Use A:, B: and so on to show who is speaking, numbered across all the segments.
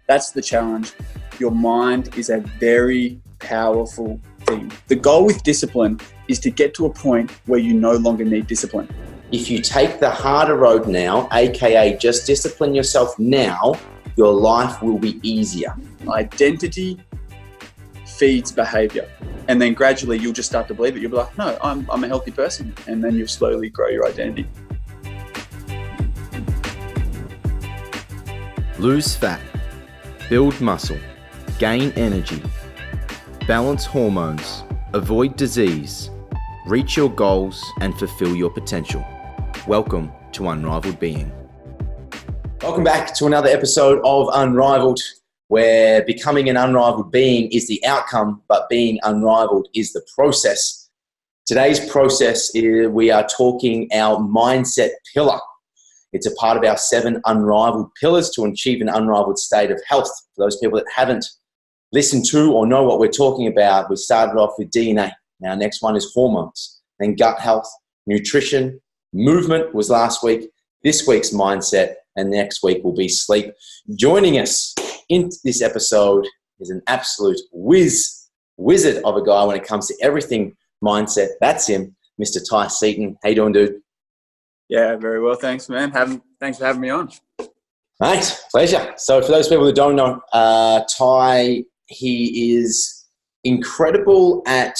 A: That's the challenge. Your mind is a very powerful thing. The goal with discipline is to get to a point where you no longer need discipline.
B: If you take the harder road now, aka just discipline yourself now, your life will be easier.
A: Identity feeds behavior. And then gradually you'll just start to believe it. You'll be like, no, I'm a healthy person. And then you'll slowly grow your identity.
C: Lose fat, build muscle, gain energy, balance hormones, avoid disease, reach your goals and fulfill your potential. Welcome to Unrivaled Being.
B: Welcome back to another episode of Unrivaled, where becoming an unrivaled being is the outcome, but being unrivaled is the process. Today's process is we are talking our mindset pillar. It's a part of our 7 unrivaled pillars to achieve an unrivaled state of health. For those people that haven't listened to or know what we're talking about, we started off with DNA. Now, next one is hormones, then gut health, nutrition, movement was last week. This week's mindset, and next week will be sleep. Joining us in this episode is an absolute wizard of a guy when it comes to everything mindset. That's him, Mr. Ty Seaton. How you doing, dude?
A: Yeah, very well. Thanks, man. Thanks for having me on.
B: Mate, pleasure. So for those people that don't know, Ty, he is incredible at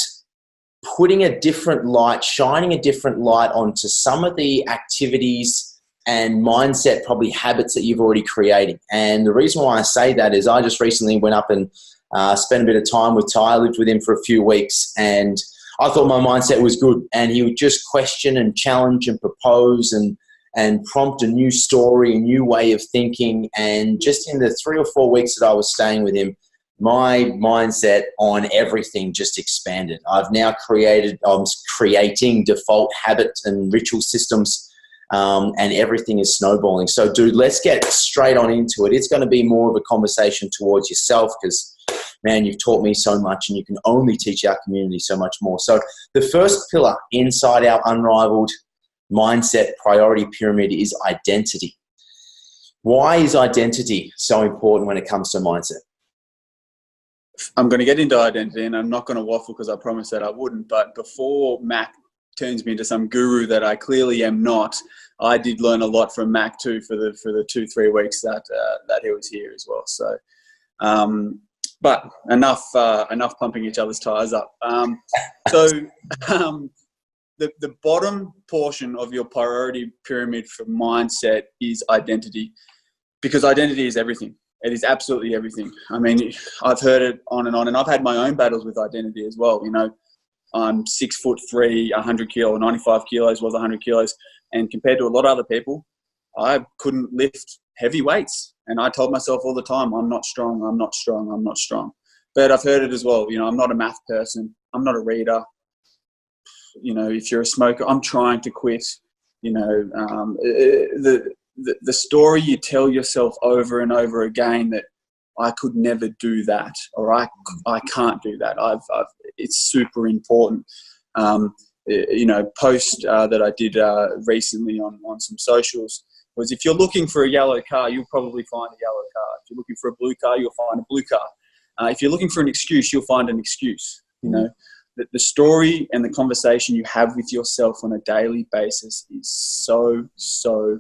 B: putting a different light, shining a different light onto some of the activities and mindset, probably habits that you've already created. And the reason why I say that is I just recently went up and spent a bit of time with Ty. I lived with him for a few weeks, and I thought my mindset was good, and he would just question and challenge and propose and prompt a new story, a new way of thinking. And just in the 3 or 4 weeks that I was staying with him, my mindset on everything just expanded. I'm creating default habits and ritual systems, and everything is snowballing. So, dude, let's get straight on into it. It's going to be more of a conversation towards yourself because, man, you've taught me so much and you can only teach our community so much more. So the first pillar inside our unrivaled mindset priority pyramid is identity. Why is identity so important when it comes to mindset?
A: I'm going to get into identity, and I'm not going to waffle because I promised that I wouldn't. But before Mac turns me into some guru that I clearly am not, I did learn a lot from Mac too for the 2-3 weeks that he was here as well. So, but enough pumping each other's tires up. The bottom portion of your priority pyramid for mindset is identity, because identity is everything. It is absolutely everything. I mean, I've heard it on, and I've had my own battles with identity as well. You know, I'm 6'3", 100 kilos, 95 kilos was 100 kilos, and compared to a lot of other people, I couldn't lift heavy weights. And I told myself all the time, I'm not strong, I'm not strong, I'm not strong. But I've heard it as well. You know, I'm not a math person. I'm not a reader. You know, if you're a smoker, I'm trying to quit. You know, the story you tell yourself over and over again that I could never do that, or I can't do that. It's super important. You know, post that I did recently on some socials was, if you're looking for a yellow car, you'll probably find a yellow car. If you're looking for a blue car, you'll find a blue car. If you're looking for an excuse, you'll find an excuse. You know, the story and the conversation you have with yourself on a daily basis is so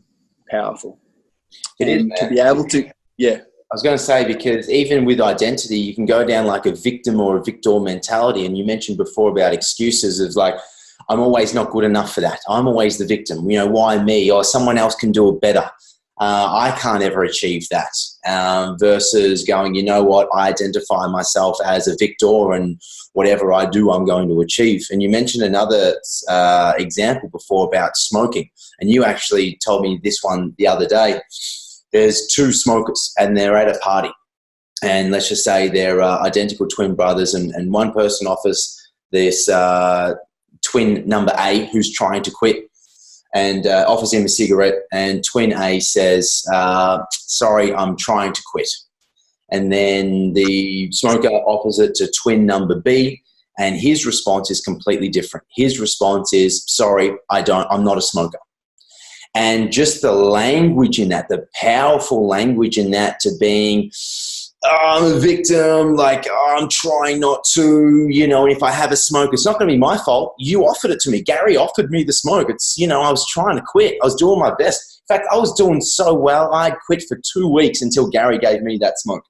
A: powerful.
B: It is, man.
A: To be able to, yeah.
B: I was going to say, because even with identity, you can go down like a victim or a victor mentality. And you mentioned before about excuses of like, I'm always not good enough for that. I'm always the victim. You know, why me? Or someone else can do it better. I can't ever achieve that. Versus going, you know what? I identify myself as a victor, and whatever I do, I'm going to achieve. And you mentioned another example before about smoking. And you actually told me this one the other day. There's 2 smokers and they're at a party. And let's just say they're identical twin brothers, and one person offers this twin number A who's trying to quit, and offers him a cigarette, and twin A says, sorry, I'm trying to quit. And then the smoker offers it to twin number B, and his response is completely different. His response is, sorry, I'm not a smoker. And just the language in that, the powerful language in that, to being I'm a victim, like, I'm trying not to, and if I have a smoke, it's not going to be my fault. You offered it to me. Gary offered me the smoke. It's, I was trying to quit. I was doing my best. In fact, I was doing so well, I'd quit for 2 weeks until Gary gave me that smoke.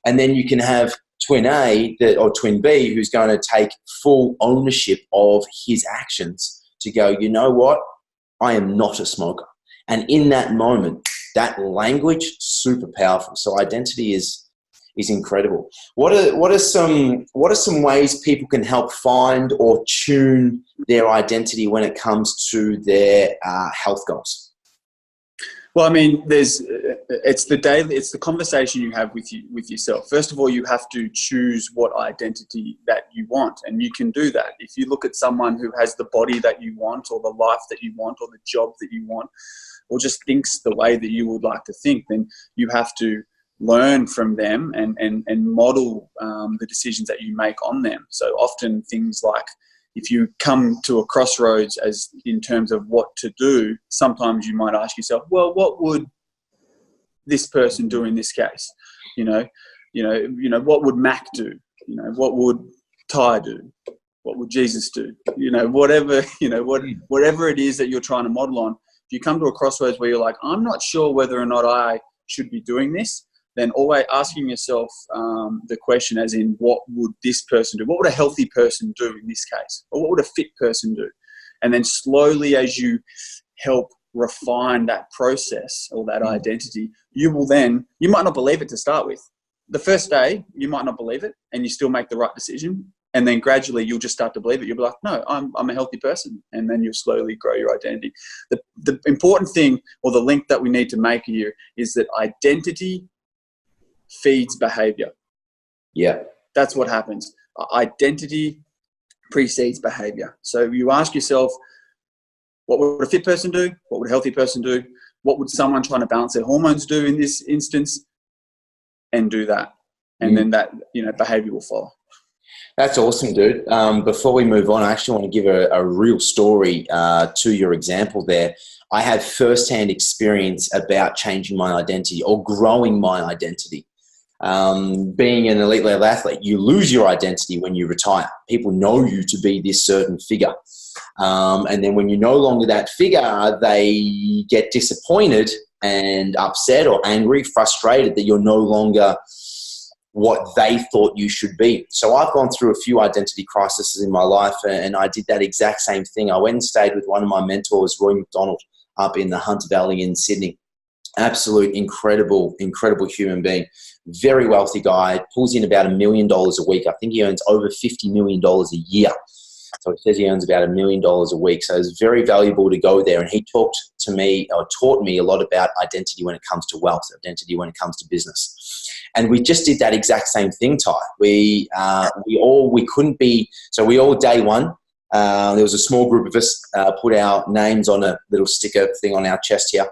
B: And then you can have twin A or twin B who's going to take full ownership of his actions to go, you know what? I am not a smoker. And in that moment, that language, super powerful. So identity is incredible. What are some ways people can help find or tune their identity when it comes to their health goals?
A: Well, I mean, it's the conversation you have with yourself. First of all, you have to choose what identity that you want, and you can do that. If you look at someone who has the body that you want, or the life that you want, or the job that you want, or just thinks the way that you would like to think, then you have to learn from them and model the decisions that you make on them. So often things like, if you come to a crossroads as in terms of what to do, sometimes you might ask yourself, well, what would this person do in this case? What would Mac do? What would Ty do? What would Jesus do? Whatever it is that you're trying to model on. If you come to a crossroads where you're like, I'm not sure whether or not I should be doing this, then always asking yourself the question as in, what would this person do? What would a healthy person do in this case? Or what would a fit person do? And then slowly, as you help refine that process or that identity, you might not believe it to start with. The first day, you might not believe it and you still make the right decision. And then gradually you'll just start to believe it. You'll be like, no, I'm a healthy person. And then you'll slowly grow your identity. The important thing, or the link that we need to make here, is that identity feeds behavior.
B: Yeah.
A: That's what happens. Identity precedes behavior. So you ask yourself, what would a fit person do? What would a healthy person do? What would someone trying to balance their hormones do in this instance? And do that. And then that, behavior will follow.
B: That's awesome, dude. Before we move on, I actually want to give a real story to your example there. I had firsthand experience about changing my identity or growing my identity. Being an elite level athlete, you lose your identity when you retire. People know you to be this certain figure. And then when you're no longer that figure, they get disappointed and upset or angry, frustrated that you're no longer what they thought you should be. So I've gone through a few identity crises in my life, and I did that exact same thing. I went and stayed with one of my mentors, Roy McDonald, up in the Hunter Valley in Sydney. Absolute incredible human being. Very wealthy guy, pulls in about $1 million a week. I think he earns over $50 million a year. So he says he earns about $1 million a week. So it's very valuable to go there. And he taught me a lot about identity when it comes to wealth, identity when it comes to business. And we just did that exact same thing, Ty. We couldn't be, so we all day one, there was a small group of us, put our names on a little sticker thing on our chest here.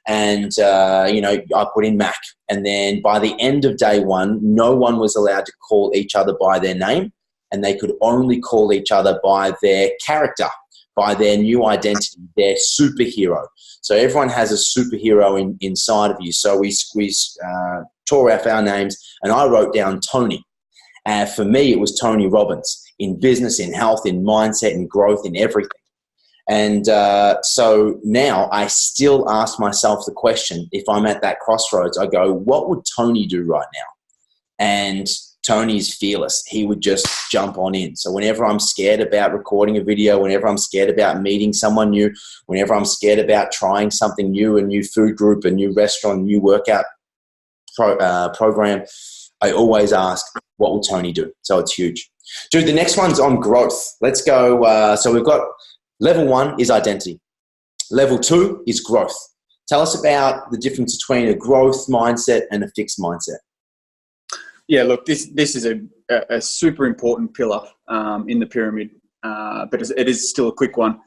B: And, I put in Mac. And then by the end of day one, no one was allowed to call each other by their name, and they could only call each other by their character, by their new identity, their superhero. So everyone has a superhero inside of you. So we tore off our names, and I wrote down Tony. For me, it was Tony Robbins, in business, in health, in mindset, in growth, in everything. And so now I still ask myself the question, if I'm at that crossroads, I go, what would Tony do right now? And Tony's fearless. He would just jump on in. So whenever I'm scared about recording a video, whenever I'm scared about meeting someone new, whenever I'm scared about trying something new, a new food group, a new restaurant, a new workout program, I always ask, what will Tony do? So it's huge. Dude, the next one's on growth. Let's go. So we've got level 1 is identity. Level 2 is growth. Tell us about the difference between a growth mindset and a fixed mindset.
A: Yeah, look, this is a super important pillar in the pyramid, but it is still a quick one.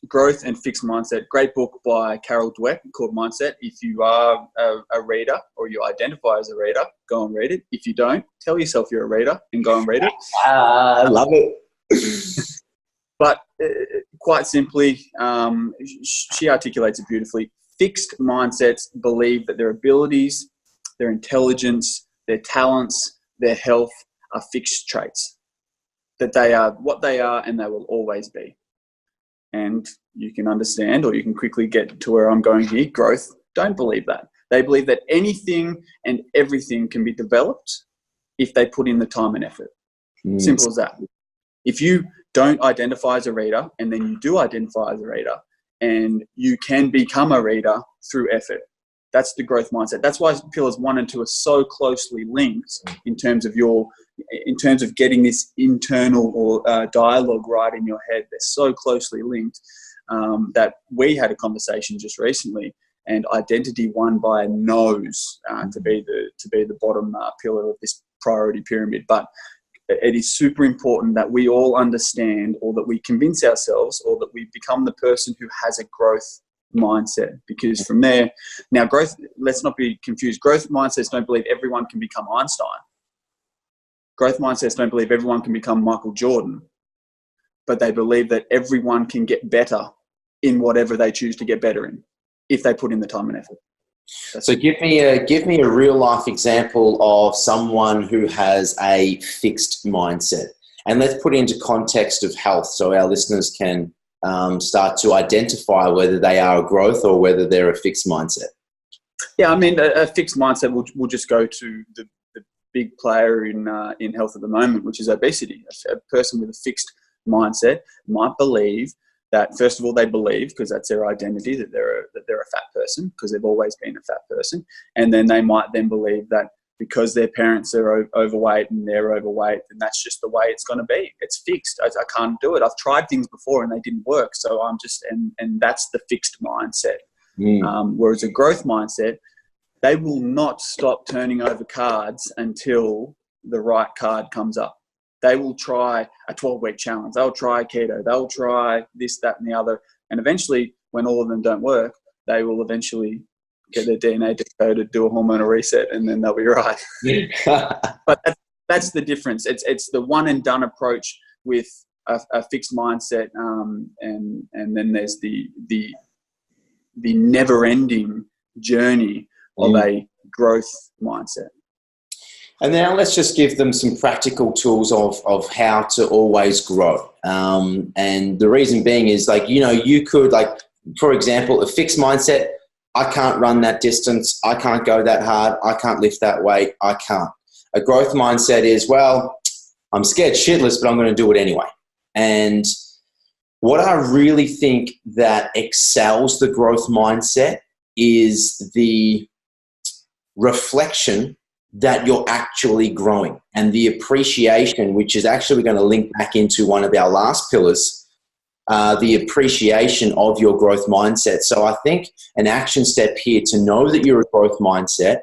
A: Growth and fixed mindset. Great book by Carol Dweck called Mindset. If you are a reader or you identify as a reader, go and read it. If you don't, tell yourself you're a reader and go and read it.
B: I love it.
A: But quite simply, she articulates it beautifully. Fixed mindsets believe that their abilities, their intelligence, their talents, their health are fixed traits, that they are what they are and they will always be. And you can understand, or you can quickly get to where I'm going here, growth don't believe that. They believe that anything and everything can be developed if they put in the time and effort. Simple as that. If you don't identify as a reader and then you do identify as a reader and you can become a reader through effort, that's the growth mindset. That's why pillars 1 and 2 are so closely linked in terms of getting this internal or dialogue right in your head. They're so closely linked that we had a conversation just recently, and identity 1 by a nose to be the bottom pillar of this priority pyramid. But it is super important that we all understand, or that we convince ourselves, or that we become the person who has a growth mindset. Because from there, now growth, let's not be confused. Growth mindsets don't believe everyone can become Einstein. Growth mindsets don't believe everyone can become Michael Jordan, but they believe that everyone can get better in whatever they choose to get better in, if they put in the time and effort.
B: So give me a real life example of someone who has a fixed mindset, and let's put it into context of health so our listeners can start to identify whether they are a growth or whether they're a fixed mindset.
A: Yeah, I mean, a fixed mindset will just go to the big player in health at the moment, which is obesity. A person with a fixed mindset might believe that, first of all, they believe, because that's their identity, that they're a fat person because they've always been a fat person, and then they might then believe that because their parents are overweight and they're overweight, then that's just the way it's going to be. It's fixed. I can't do it. I've tried things before and they didn't work, so I'm just and that's the fixed mindset. Whereas a growth mindset, they will not stop turning over cards until the right card comes up. They will try a 12-week challenge. They'll try keto. They'll try this, that, and the other. And eventually, when all of them don't work, they will eventually get their DNA decoded, do a hormonal reset, and then they'll be right. But that's the difference. It's the one and done approach with a fixed mindset, and then there's the never-ending journey of a growth mindset.
B: And now let's just give them some practical tools of how to always grow. And the reason being is, like, you could, like, for example, a fixed mindset, I can't run that distance. I can't go that hard. I can't lift that weight. I can't. A growth mindset is, well, I'm scared shitless, but I'm going to do it anyway. And what I really think that excels the growth mindset is the reflection that you're actually growing, and the appreciation, which is actually going to link back into one of our last pillars, the appreciation of your growth mindset. So I think an action step here to know that you're a growth mindset,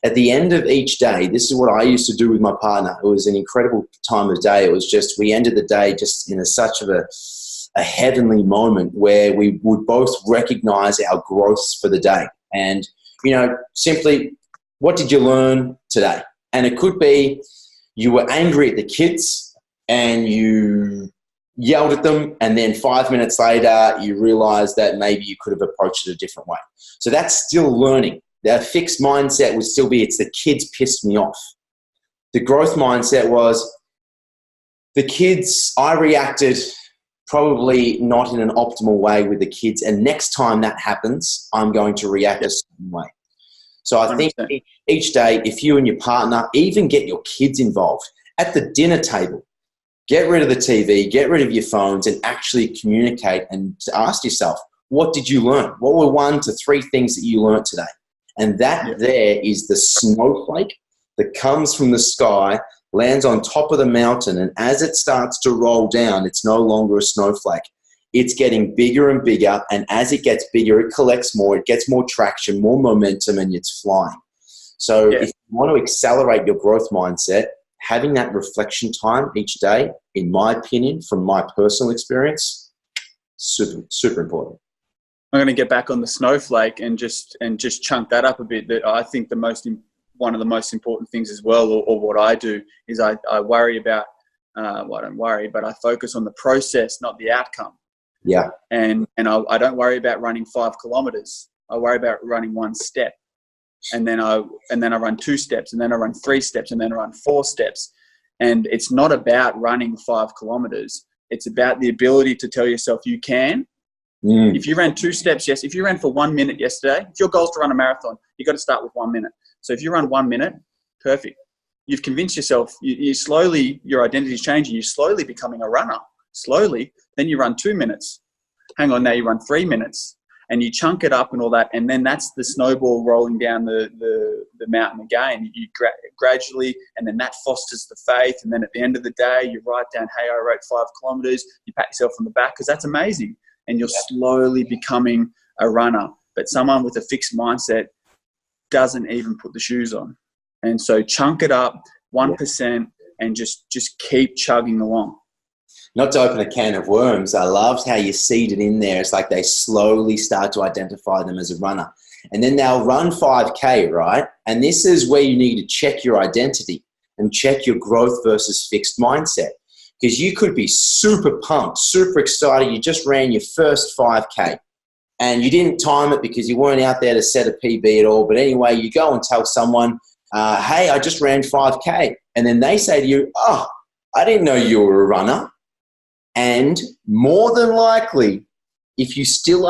B: at the end of each day, this is what I used to do with my partner. It was an incredible time of day. It was just, we ended the day just in such of a heavenly moment where we would both recognize our growths for the day. And, simply, what did you learn today? And it could be you were angry at the kids and you yelled at them, and then 5 minutes later you realized that maybe you could have approached it a different way. So that's still learning. That fixed mindset would still be, it's the kids pissed me off. The growth mindset was, the kids, I reacted probably not in an optimal way with the kids, and next time that happens, I'm going to react a certain way. So I think each day, if you and your partner even get your kids involved at the dinner table, get rid of the TV, get rid of your phones, and actually communicate and ask yourself, what did you learn? What were 1 to 3 things that you learned today? And that there is the snowflake that comes from the sky, lands on top of the mountain, and as it starts to roll down, it's no longer a snowflake. It's getting bigger and bigger, and as it gets bigger, it collects more, it gets more traction, more momentum, and it's flying. So if you want to accelerate your growth mindset, having that reflection time each day, in my opinion, from my personal experience, super, super important.
A: I'm going to get back on the snowflake and just chunk that up a bit. That I think one of the most important things as well, or what I do, is I worry about, well, I don't worry, but I focus on the process, not the outcome.
B: Yeah.
A: And I don't worry about running 5 kilometers. I worry about running 1 step. and then I run 2 steps, and then I run 3 steps, and then I run 4 steps. And it's not about running 5 kilometers. It's about the ability to tell yourself you can. If you ran 2 steps, yes. If you ran for 1 minute yesterday, if your goal is to run a marathon, you got to start with 1 minute. So if you run 1 minute, perfect. You've convinced yourself. You slowly, your identity is changing. You're slowly becoming a runner. Slowly, then you run 2 minutes. Hang on, now you run 3 minutes, and you chunk it up and all that, and then that's the snowball rolling down the mountain again. You gradually, and then that fosters the faith, and then at the end of the day, you write down, hey, I rode 5 kilometers. You pat yourself on the back because that's amazing, and you're slowly becoming a runner. But someone with a fixed mindset doesn't even put the shoes on. And so chunk it up 1% and just keep chugging along.
B: Not to open a can of worms, I loved how you seed it in there. It's like they slowly start to identify them as a runner. And then they'll run 5K, right? And this is where you need to check your identity and check your growth versus fixed mindset. Because you could be super pumped, super excited. You just ran your first 5K and you didn't time it because you weren't out there to set a PB at all. But anyway, you go and tell someone, hey, I just ran 5K. And then they say to you, oh, I didn't know you were a runner. And more than likely, if you still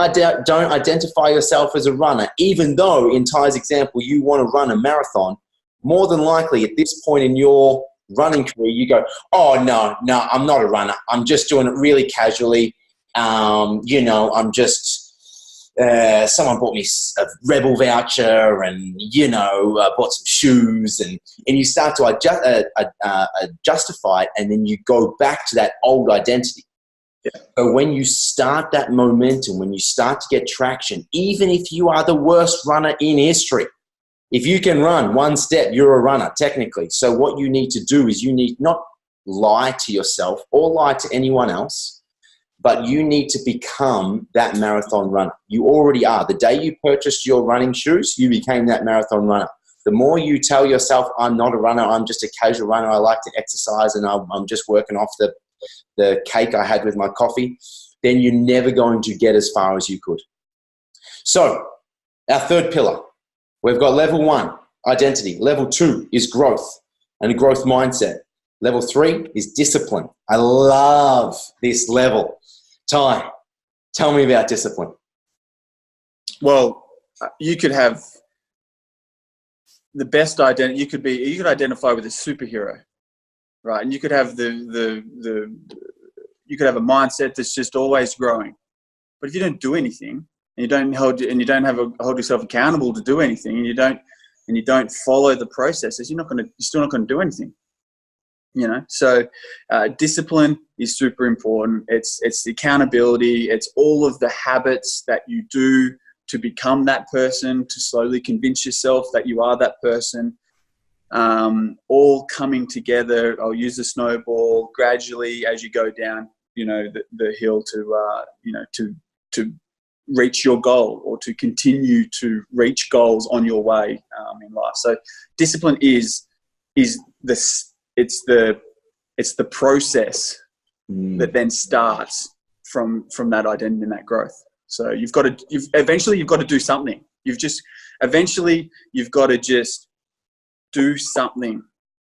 B: don't identify yourself as a runner, even though in Ty's example, you want to run a marathon, more than likely at this point in your running career, you go, oh, no, I'm not a runner. I'm just doing it really casually. I'm just, someone bought me a Rebel voucher and, bought some shoes and you start to justify it, and then you go back to that old identity. Yeah. So when you start that momentum, when you start to get traction, even if you are the worst runner in history, if you can run 1 step, you're a runner technically. So what you need to do is you need not lie to yourself or lie to anyone else, but you need to become that marathon runner. You already are. The day you purchased your running shoes, you became that marathon runner. The more you tell yourself, I'm not a runner, I'm just a casual runner, I like to exercise and I'm just working off the cake I had with my coffee, then you're never going to get as far as you could. So our third pillar, we've got level 1, identity. Level 2 is growth and a growth mindset. Level 3 is discipline. I love this level. Ty, tell me about discipline.
A: Well, you could have the best identity. You could identify with a superhero, right? And you could have you could have a mindset that's just always growing. But if you don't do anything, and you don't hold yourself accountable to do anything, and you don't follow the processes, you're still not going to do anything. So discipline is super important. It's the accountability. It's all of the habits that you do to become that person, to slowly convince yourself that you are that person, all coming together. I'll use the snowball gradually as you go down, the hill to reach your goal or to continue to reach goals on your way in life. So discipline is the process that then starts from that identity and that growth. So you've got to do something. You've got to just do something.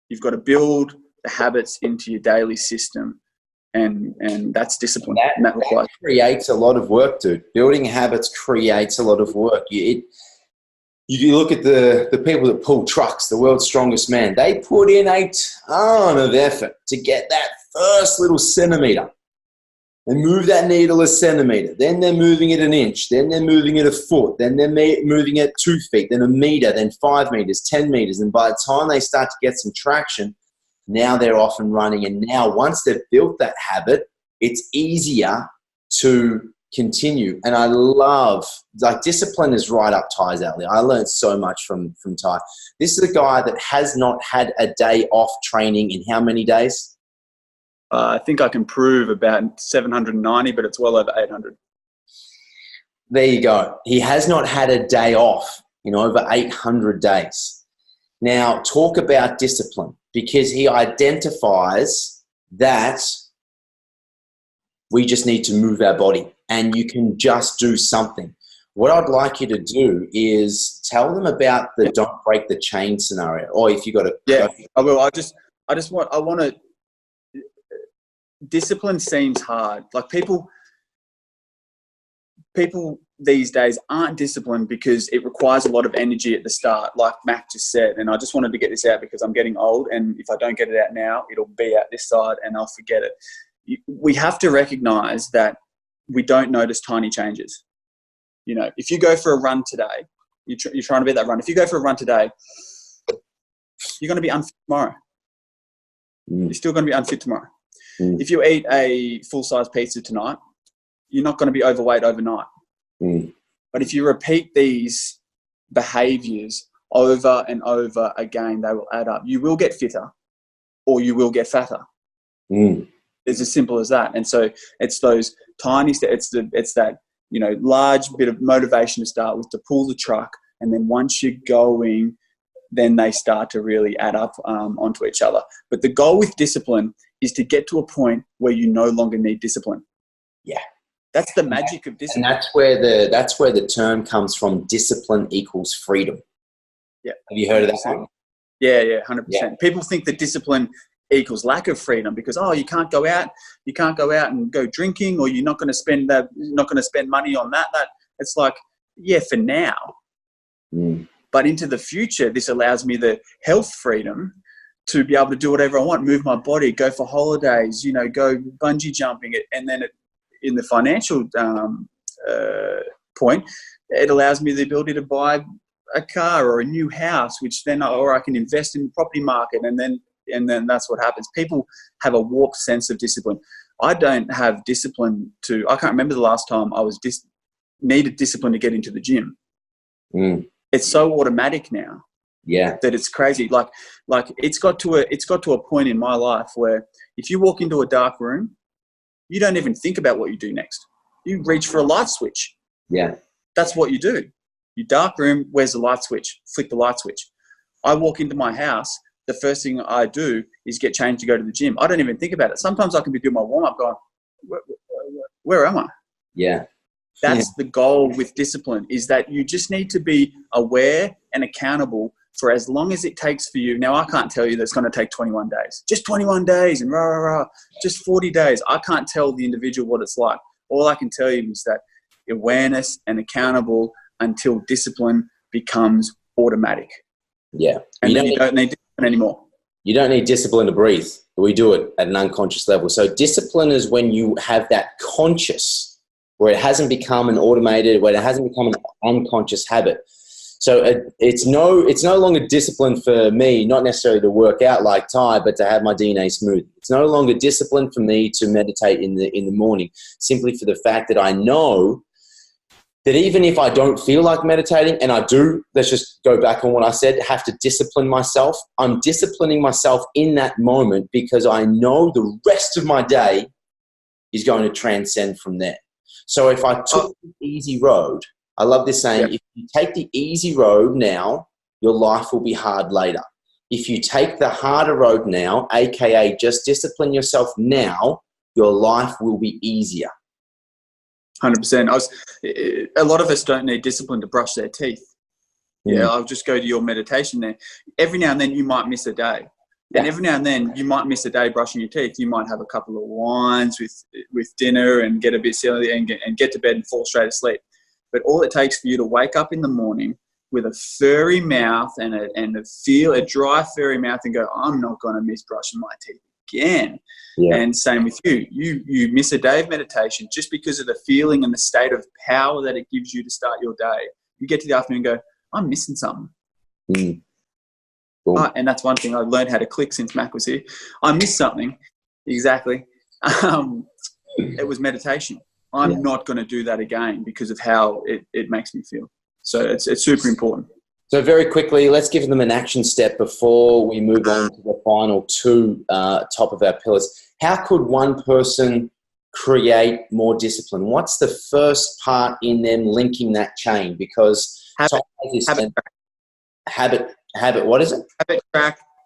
A: You've got to build the habits into your daily system, and that's discipline. That
B: creates a lot of work, dude. Building habits creates a lot of work. You look at the people that pull trucks, the world's strongest man, they put in a ton of effort to get that first little centimeter. They move that needle a centimeter, then they're moving it an inch, then they're moving it a foot, then they're moving it 2 feet, then a meter, then 5 meters, 10 meters. And by the time they start to get some traction, now they're off and running. And now once they've built that habit, it's easier to continue. And I love, discipline is right up Ty's alley. I learned so much from Ty. This is a guy that has not had a day off training in how many days?
A: I think I can prove about 790, but it's well over 800.
B: There you go. He has not had a day off in over 800 days. Now, talk about discipline, because he identifies that we just need to move our body and you can just do something. What I'd like you to do is tell them about the don't break the chain scenario. Or if you got to,
A: I will. I want to. Discipline seems hard. Like people these days aren't disciplined because it requires a lot of energy at the start, like Mac just said. And I just wanted to get this out because I'm getting old, and if I don't get it out now, it'll be out this side and I'll forget it. We have to recognize that we don't notice tiny changes. You know, if you go for a run today, you're trying to beat that run. If you go for a run today, you're going to be unfit tomorrow. You're still going to be unfit tomorrow. If you eat a full-size pizza tonight, you're not going to be overweight overnight. But if you repeat these behaviors over and over again, they will add up. You will get fitter or you will get fatter. It's as simple as that. And so it's those tiny steps. It's that, you know, large bit of motivation to start with, to pull the truck. And then once you're going, then they start to really add up onto each other. But the goal with discipline is to get to a point where you no longer need discipline.
B: Yeah.
A: That's the magic of discipline.
B: And that's where the term comes from. Discipline equals freedom.
A: Yeah.
B: Have you heard of that one?
A: Yeah, 100%.
B: Yeah.
A: People think that discipline equals lack of freedom because, you can't go out and go drinking, or you're not going to spend money on that. It's like, yeah, for now. But into the future, this allows me the health freedom to be able to do whatever I want, move my body, go for holidays, you know, go bungee jumping. And then in the financial point, it allows me the ability to buy a car or a new house, or I can invest in the property market. And then that's what happens. People have a warped sense of discipline. I don't have discipline I can't remember the last time I was needed discipline to get into the gym. It's so automatic now. Yeah. That it's crazy. Like it's got to a point in my life where if you walk into a dark room, you don't even think about what you do next. You reach for a light switch. Yeah. That's what you do. You dark room, where's the light switch? Flick the light switch. I walk into my house, the first thing I do is get changed to go to the gym. I don't even think about it. Sometimes I can be doing my warm-up going, where am I? Yeah. That's the goal with discipline, is that you just need to be aware and accountable for as long as it takes for you. Now, I can't tell you that it's going to take 21 days. Just 21 days and just 40 days. I can't tell the individual what it's like. All I can tell you is that awareness and accountable until discipline becomes automatic. Yeah. And then you don't need discipline anymore.
B: You don't need discipline to breathe. We do it at an unconscious level. So discipline is when you have that conscious, where it hasn't become an automated, where it hasn't become an unconscious habit. So it's no longer discipline for me, not necessarily to work out like Ty, but to have my DNA smooth. It's no longer discipline for me to meditate in the morning, simply for the fact that I know that even if I don't feel like meditating, and I do, let's just go back on what I said, have to discipline myself. I'm disciplining myself in that moment because I know the rest of my day is going to transcend from there. So if I took the easy road, I love this saying, if you take the easy road now, your life will be hard later. If you take the harder road now, aka just discipline yourself now, your life will be easier.
A: 100%. A lot of us don't need discipline to brush their teeth. Yeah, I'll just go to your meditation there. Every now and then you might miss a day. And every now and then you might miss a day brushing your teeth. You might have a couple of wines with dinner and get a bit silly and get to bed and fall straight asleep. But all it takes for you to wake up in the morning with a furry mouth and a dry furry mouth and go, I'm not going to miss brushing my teeth again. Yeah. And same with you. You miss a day of meditation just because of the feeling and the state of power that it gives you to start your day. You get to the afternoon and go, I'm missing something. Cool. And that's one thing I've learned how to click since Mac was here. I missed something. Exactly. It was meditation. I'm not going to do that again because of how it makes me feel. So it's super important.
B: So very quickly, let's give them an action step before we move on to the final two top of our pillars. How could one person create more discipline? What's the first part in them linking that chain? Because habit, what is it?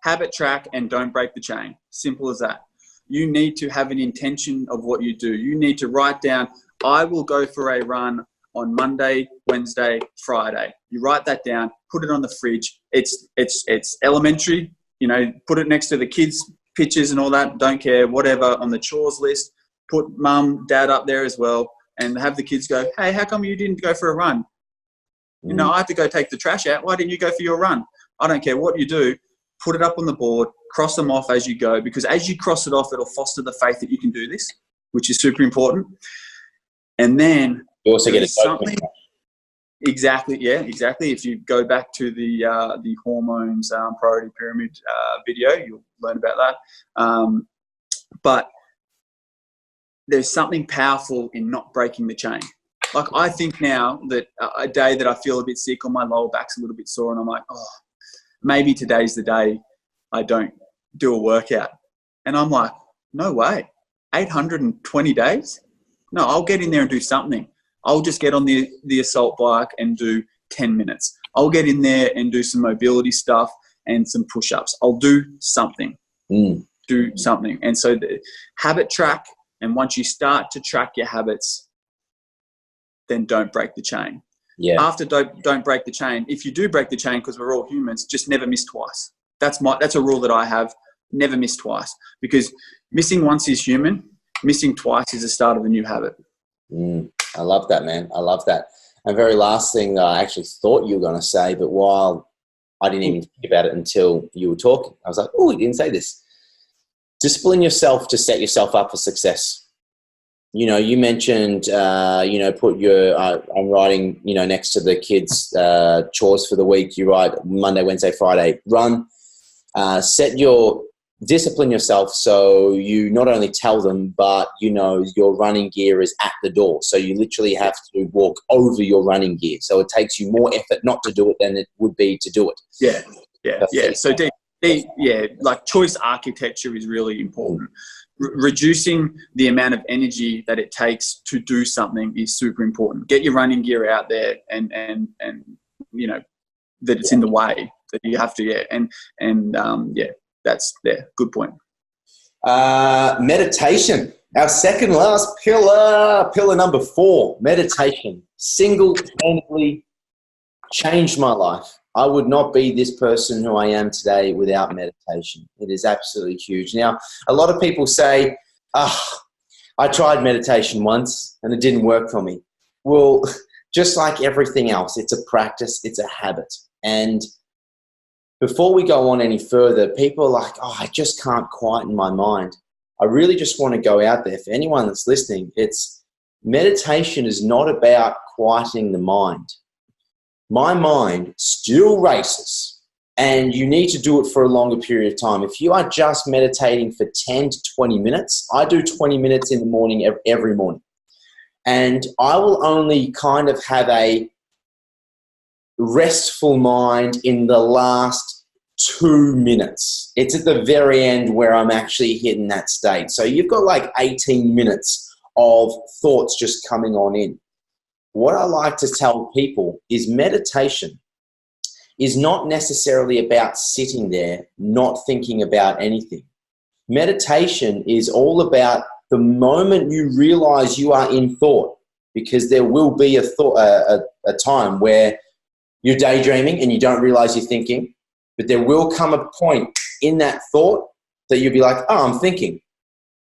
A: Habit track and don't break the chain. Simple as that. You need to have an intention of what you do. You need to write down, I will go for a run on Monday, Wednesday, Friday. You write that down, put it on the fridge. It's elementary, put it next to the kids' pictures and all that. Don't care, whatever, on the chores list. Put mum, dad up there as well, and have the kids go, hey, how come you didn't go for a run? I have to go take the trash out. Why didn't you go for your run? I don't care what you do. Put it up on the board, cross them off as you go, because as you cross it off, it'll foster the faith that you can do this, which is super important. And then
B: you also get
A: something. Exactly. Yeah, exactly. If you go back to the hormones priority pyramid video, you'll learn about that. But there's something powerful in not breaking the chain. Like, I think now that a day that I feel a bit sick or my lower back's a little bit sore and I'm like, oh, maybe today's the day I don't do a workout. And I'm like, no way. 820 days? No, I'll get in there and do something. I'll just get on the assault bike and do 10 minutes. I'll get in there and do some mobility stuff and some push-ups. I'll do something. Do something. And so the habit track, and once you start to track your habits, then don't break the chain.
B: Yeah.
A: After don't break the chain. If you do break the chain, because we're all humans, just never miss twice. That's a rule that I have. Never miss twice, because missing once is human. Missing twice is the start of a new habit.
B: I love that, man. I love that. And very last thing that I actually thought you were going to say, but while I didn't even think about it until you were talking, I was like, oh, you didn't say this. Discipline yourself to set yourself up for success. You mentioned, put your, I'm writing, next to the kids' chores for the week. You write Monday, Wednesday, Friday, run. Discipline yourself so you not only tell them, but your running gear is at the door. So you literally have to walk over your running gear. So it takes you more effort not to do it than it would be to do it.
A: Yeah. So like choice architecture is really important. Reducing the amount of energy that it takes to do something is super important. Get your running gear out there and that it's in the way, that you have to, that's good point.
B: Meditation, our second last pillar number 4, meditation, single-handedly changed my life. I would not be this person who I am today without meditation. It is absolutely huge. Now, a lot of people say, I tried meditation once and it didn't work for me. Well, just like everything else, it's a practice, it's a habit. And before we go on any further, people are like, I just can't quieten my mind. I really just want to go out there. For anyone that's listening, meditation is not about quieting the mind. My mind still races, and you need to do it for a longer period of time. If you are just meditating for 10 to 20 minutes, I do 20 minutes in the morning every morning. And I will only kind of have a restful mind in the last 2 minutes. It's at the very end where I'm actually hitting that state. So you've got like 18 minutes of thoughts just coming on in. What I like to tell people is meditation is not necessarily about sitting there not thinking about anything. Meditation is all about the moment you realize you are in thought, because there will be a time where you're daydreaming and you don't realize you're thinking, but there will come a point in that thought that you'll be like, I'm thinking.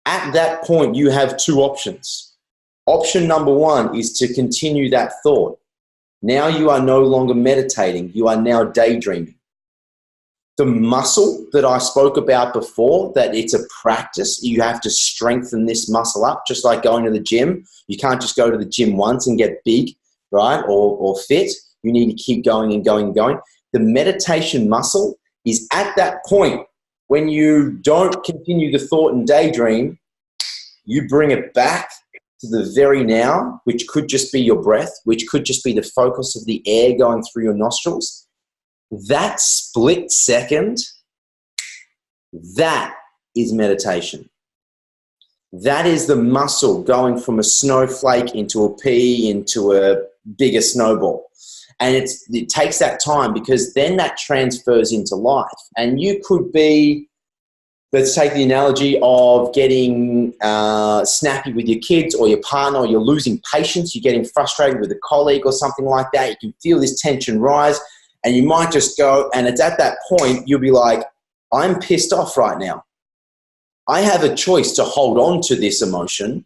B: At that point, you have 2 options. Option number 1 is to continue that thought. Now you are no longer meditating. You are now daydreaming. The muscle that I spoke about before, that it's a practice. You have to strengthen this muscle up, just like going to the gym. You can't just go to the gym once and get big, right, or fit. You need to keep going and going and going. The meditation muscle is at that point when you don't continue the thought and daydream, you bring it back to the very now, which could just be your breath, which could just be the focus of the air going through your nostrils. That split second, that is meditation. That is the muscle going from a snowflake into a pea into a bigger snowball. And it takes that time, because then that transfers into life. And you could be let's take the analogy of getting snappy with your kids or your partner, or you're losing patience, you're getting frustrated with a colleague or something like that. You can feel this tension rise, and you might just go, and it's at that point you'll be like, I'm pissed off right now. I have a choice to hold on to this emotion,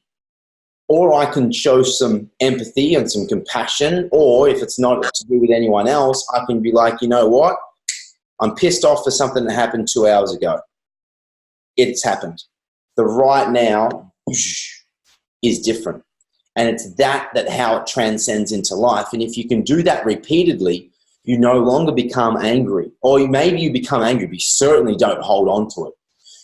B: or I can show some empathy and some compassion, or if it's not to do with anyone else, I can be like, you know what? I'm pissed off for something that happened 2 hours ago. It's happened. The right now is different. And it's that how it transcends into life. And if you can do that repeatedly, you no longer become angry. Or maybe you become angry, but you certainly don't hold on to it.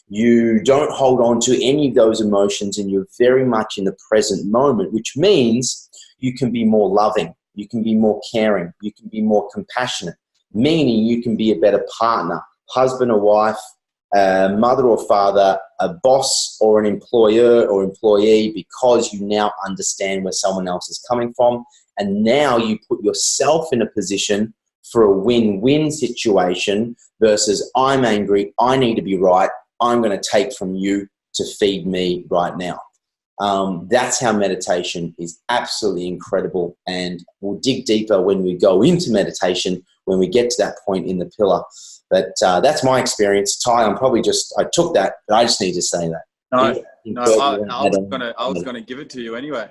B: You don't hold on to any of those emotions, and you're very much in the present moment, which means you can be more loving, you can be more caring, you can be more compassionate, meaning you can be a better partner, husband or wife, mother or father, a boss or an employer or employee, because you now understand where someone else is coming from. And now you put yourself in a position for a win-win situation versus I'm angry, I need to be right, I'm going to take from you to feed me right now. That's how meditation is absolutely incredible. And we'll dig deeper when we go into meditation, when we get to that point in the pillar. But that's my experience. Ty, I took that, but I just need to say that.
A: I was gonna give it to you anyway.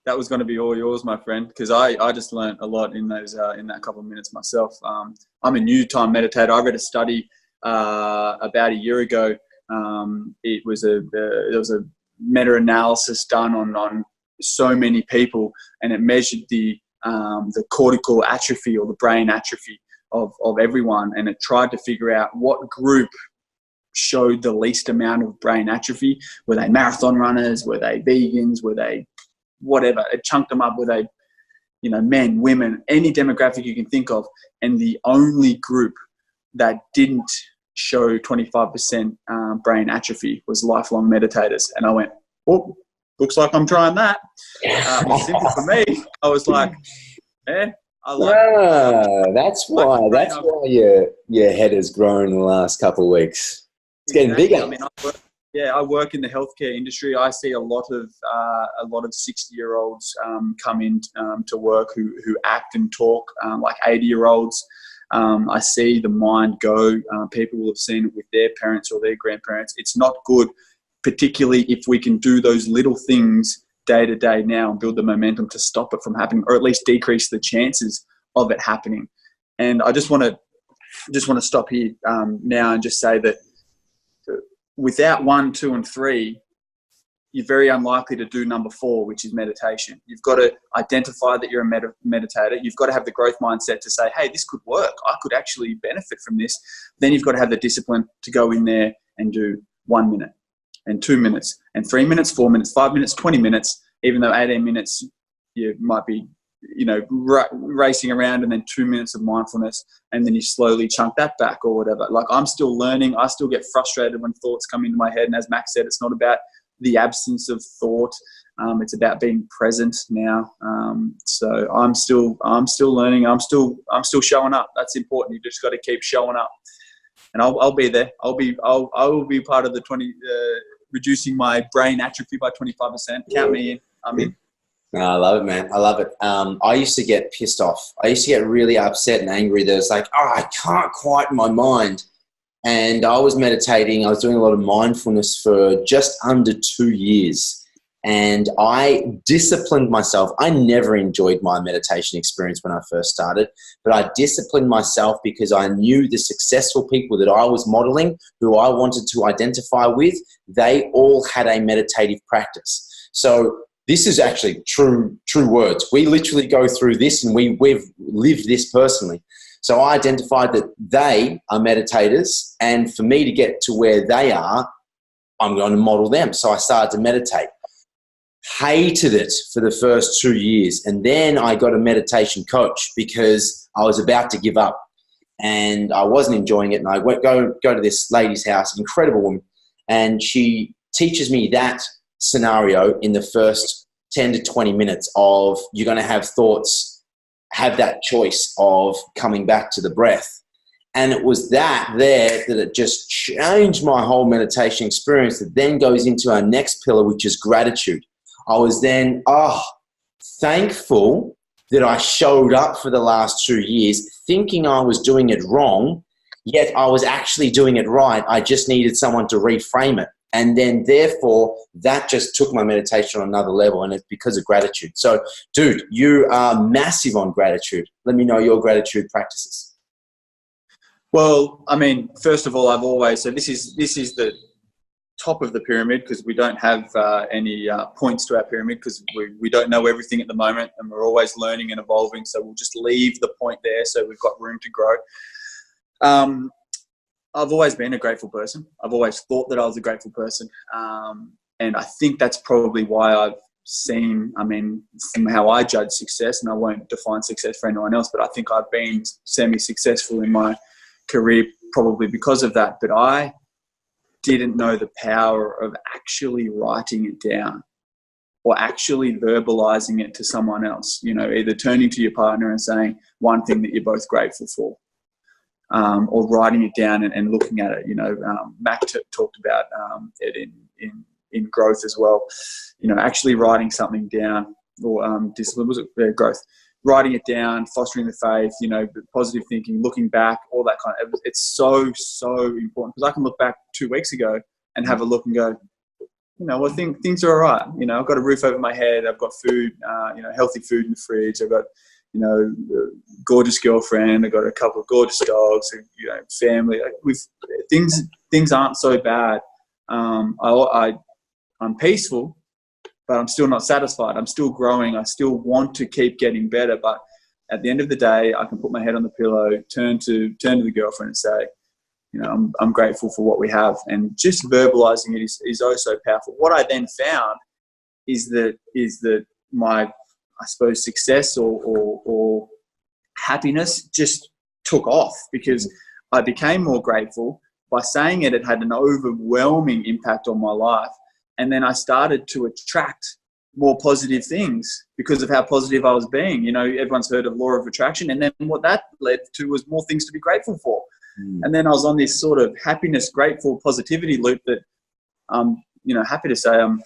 A: That was going to be all yours, my friend, because I just learned a lot in that couple of minutes myself. I'm a new time meditator. I read a study about a year ago. There was a meta-analysis done on so many people, and it measured the cortical atrophy or the brain atrophy of everyone, and it tried to figure out what group showed the least amount of brain atrophy. Were they marathon runners? Were they vegans? Were they whatever? It chunked them up. Were they, men, women, any demographic you can think of. And the only group that didn't show 25% brain atrophy was lifelong meditators. And I went, oh, looks like I'm trying that. Simple for me. I was like, I like
B: that's why your head has grown in the last couple of weeks. It's getting bigger.
A: I work in the healthcare industry. I see a lot of 60-year-olds come in to work who act and talk like 80-year-olds. I see the mind go. People will have seen it with their parents or their grandparents. It's not good, particularly if we can do those little things day to day now and build the momentum to stop it from happening, or at least decrease the chances of it happening. And I just want to stop here now and just say that without 1, 2, and 3, you're very unlikely to do number 4, which is meditation. You've got to identify that you're a meditator. You've got to have the growth mindset to say, hey, this could work. I could actually benefit from this. Then you've got to have the discipline to go in there and do 1 minute and 2 minutes and 3 minutes, 4 minutes, 5 minutes, 20 minutes, even though 18 minutes you might be, racing around, and then 2 minutes of mindfulness, and then you slowly chunk that back or whatever. Like, I'm still learning. I still get frustrated when thoughts come into my head. And as Max said, it's not about the absence of thought. It's about being present now. So I'm still learning. I'm still showing up. That's important. You just got to keep showing up, and I'll be there. I will be part of the reducing my brain atrophy by 25%. Count me in. I'm in.
B: No, I love it, man. I love it. I used to get pissed off. I used to get really upset and angry. That it's like, I can't quiet my mind. And I was meditating. I was doing a lot of mindfulness for just under 2 years. And I disciplined myself. I never enjoyed my meditation experience when I first started, but I disciplined myself because I knew the successful people that I was modeling, who I wanted to identify with, they all had a meditative practice. So this is actually true words. We literally go through this, and we've lived this personally. So I identified that they are meditators, and for me to get to where they are, I'm going to model them. So I started to meditate. Hated it for the first 2 years. And then I got a meditation coach because I was about to give up and I wasn't enjoying it. And I go to this lady's house, incredible woman, and she teaches me that scenario in the first 10 to 20 minutes of you're going to have thoughts, have that choice of coming back to the breath. And it was that it just changed my whole meditation experience. That then goes into our next pillar, which is gratitude. I was then, thankful that I showed up for the last 2 years thinking I was doing it wrong, yet I was actually doing it right. I just needed someone to reframe it. And then therefore that just took my meditation on another level, and it's because of gratitude. So dude, you are massive on gratitude. Let me know your gratitude practices.
A: Well, I mean, first of all, I've always, so this is the top of the pyramid, because we don't have any points to our pyramid, because we don't know everything at the moment, and we're always learning and evolving. So we'll just leave the point there, so we've got room to grow. I've always been a grateful person. I've always thought that I was a grateful person. And I think that's probably why I've seen, I mean, from how I judge success, and I won't define success for anyone else, but I think I've been semi-successful in my career probably because of that. But I didn't know the power of actually writing it down or actually verbalizing it to someone else, you know, either turning to your partner and saying one thing that you're both grateful for, or writing it down and looking at it. You know, Mac talked about it in growth as well, you know, actually writing something down, or discipline, was it growth? Writing it down, fostering the faith, you know, positive thinking, looking back, all that kind of, it's so important, because I can look back 2 weeks ago and have a look and go, you know, well, things are all right. You know, I've got a roof over my head. I've got food, you know, healthy food in the fridge. I've got, you know, a gorgeous girlfriend. I've got a couple of gorgeous dogs, you know, family. Things aren't so bad. I'm peaceful, but I'm still not satisfied. I'm still growing. I still want to keep getting better. But at the end of the day, I can put my head on the pillow, turn to the girlfriend and say, you know, I'm grateful for what we have. And just verbalizing it is oh so powerful. What I then found is that my, I suppose, success or happiness just took off, because I became more grateful. By saying it, it had an overwhelming impact on my life. And then I started to attract more positive things because of how positive I was being. You know, everyone's heard of law of attraction. And then what that led to was more things to be grateful for. And then I was on this sort of happiness, grateful, positivity loop that I'm, you know, happy to say I'm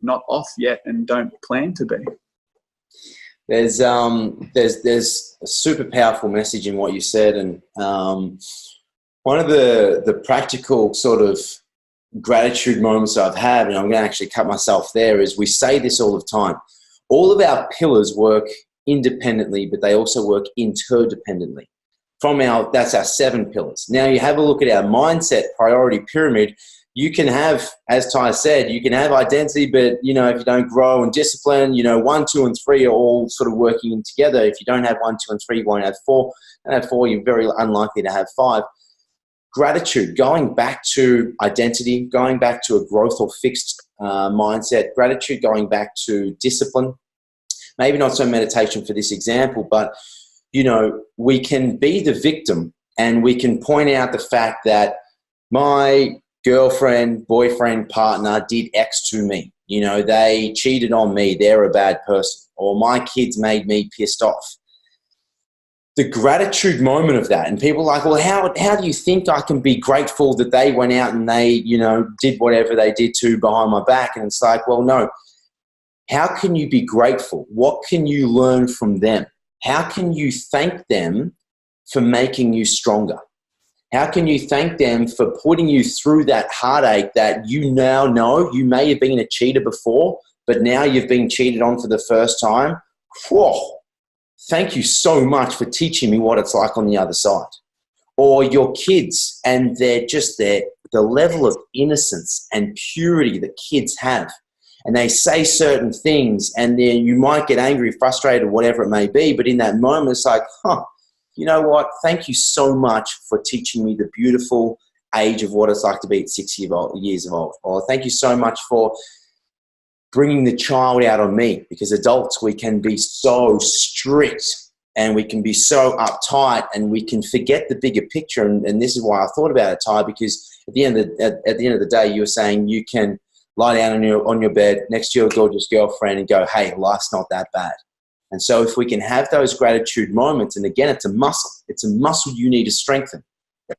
A: not off yet and don't plan to be.
B: There's a super powerful message in what you said. And one of the practical sort of gratitude moments I've had, and I'm going to actually cut myself there, is we say this all the time. All of our pillars work independently, but they also work interdependently. That's our 7 pillars. Now you have a look at our mindset priority pyramid. You can have, as Ty said, you can have identity, but, you know, if you don't grow and discipline, you know, 1, 2, and 3 are all sort of working together. If you don't have 1, 2, and 3, you won't have 4. And at 4, you're very unlikely to have 5. Gratitude, going back to identity, going back to a growth or fixed mindset. Gratitude, going back to discipline. Maybe not so meditation for this example, but, you know, we can be the victim and we can point out the fact that my girlfriend, boyfriend, partner did X to me. You know, they cheated on me. They're a bad person. Or my kids made me pissed off. The gratitude moment of that, and people are like, well, how do you think I can be grateful that they went out and they, you know, did whatever they did to behind my back? And it's like, well, no. How can you be grateful? What can you learn from them? How can you thank them for making you stronger? How can you thank them for putting you through that heartache that you now know? You may have been a cheater before, but now you've been cheated on for the first time. Whoa. Thank you so much for teaching me what it's like on the other side. Or your kids, and they're just the level of innocence and purity that kids have. And they say certain things, and then you might get angry, frustrated, whatever it may be. But in that moment, it's like, you know what? Thank you so much for teaching me the beautiful age of what it's like to be at 6 years old. Or thank you so much for bringing the child out on me, because adults, we can be so strict and we can be so uptight and we can forget the bigger picture. And this is why I thought about it, Ty, because at the end of the day, you were saying you can lie down on your bed next to your gorgeous girlfriend and go, hey, life's not that bad. And so if we can have those gratitude moments, and again, it's a muscle you need to strengthen.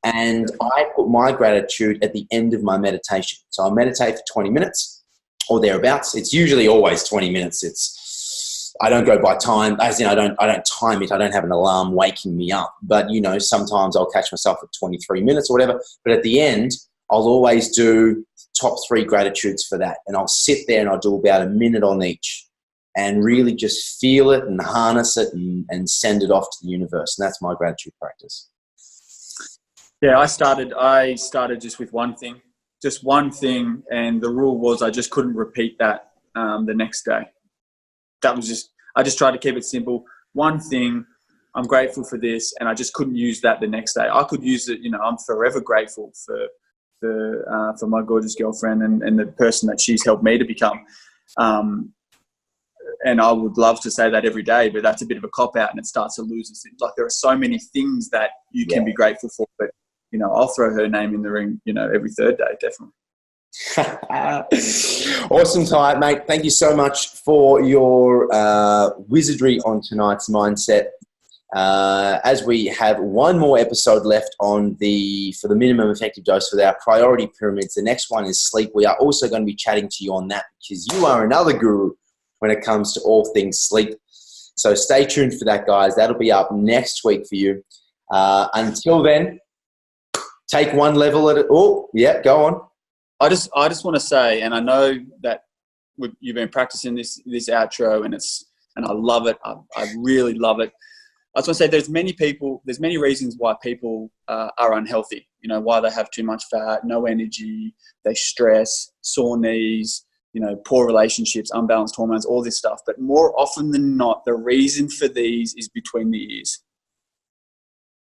B: And I put my gratitude at the end of my meditation. So I'll meditate for 20 minutes or thereabouts. It's usually always 20 minutes. I don't go by time, as in I don't time it. I don't have an alarm waking me up. But, you know, sometimes I'll catch myself at 23 minutes or whatever. But at the end, I'll always do top 3 gratitudes for that. And I'll sit there and I'll do about a minute on each and really just feel it and harness it and send it off to the universe. And that's my gratitude practice.
A: Yeah, I started just with one thing, and the rule was I just couldn't repeat that the next day. I just tried to keep it simple. One thing, I'm grateful for this, and I just couldn't use that the next day. I could use it, you know, I'm forever grateful for my gorgeous girlfriend and the person that she's helped me to become. And I would love to say that every day, but that's a bit of a cop-out, and it starts to lose its. Like, there are so many things that you can be grateful for, but, you know, I'll throw her name in the ring, you know, every third day, definitely.
B: Awesome, Ty, mate. Thank you so much for your wizardry on tonight's mindset. As we have one more episode left for the minimum effective dose with our priority pyramids. The next one is sleep. We are also going to be chatting to you on that because you are another guru when it comes to all things sleep. So stay tuned for that, guys. That'll be up next week for you. Until then, take one level at it. Oh, yeah, go on.
A: I just want to say, and I know that you've been practicing this outro, and I love it. I really love it. I just want to say there's many reasons why people are unhealthy. You know, why they have too much fat, no energy, they stress, sore knees, you know, poor relationships, unbalanced hormones, all this stuff. But more often than not, the reason for these is between the ears.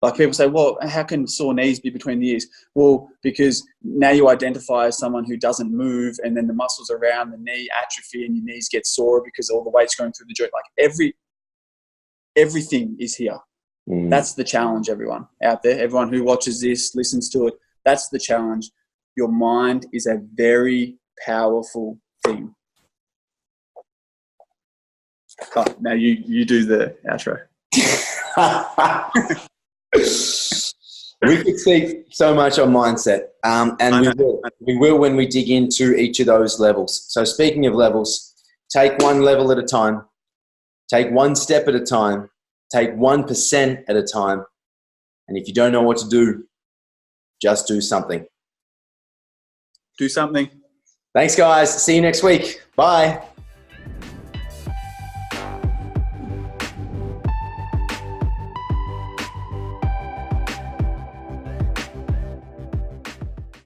A: Like, people say, well, how can sore knees be between the ears? Well, because now you identify as someone who doesn't move, and then the muscles around the knee atrophy and your knees get sore because all the weight's going through the joint. Like, everything is here. That's the challenge, everyone out there. Everyone who watches this, listens to it, that's the challenge. Your mind is a very powerful thing. Oh, now you do the outro.
B: We could see so much on mindset, and we will when we dig into each of those levels. So speaking of levels, take one level at a time, take one step at a time, take 1% at a time, and if you don't know what to do, just do something.
A: Do something.
B: Thanks, guys. See you next week. Bye.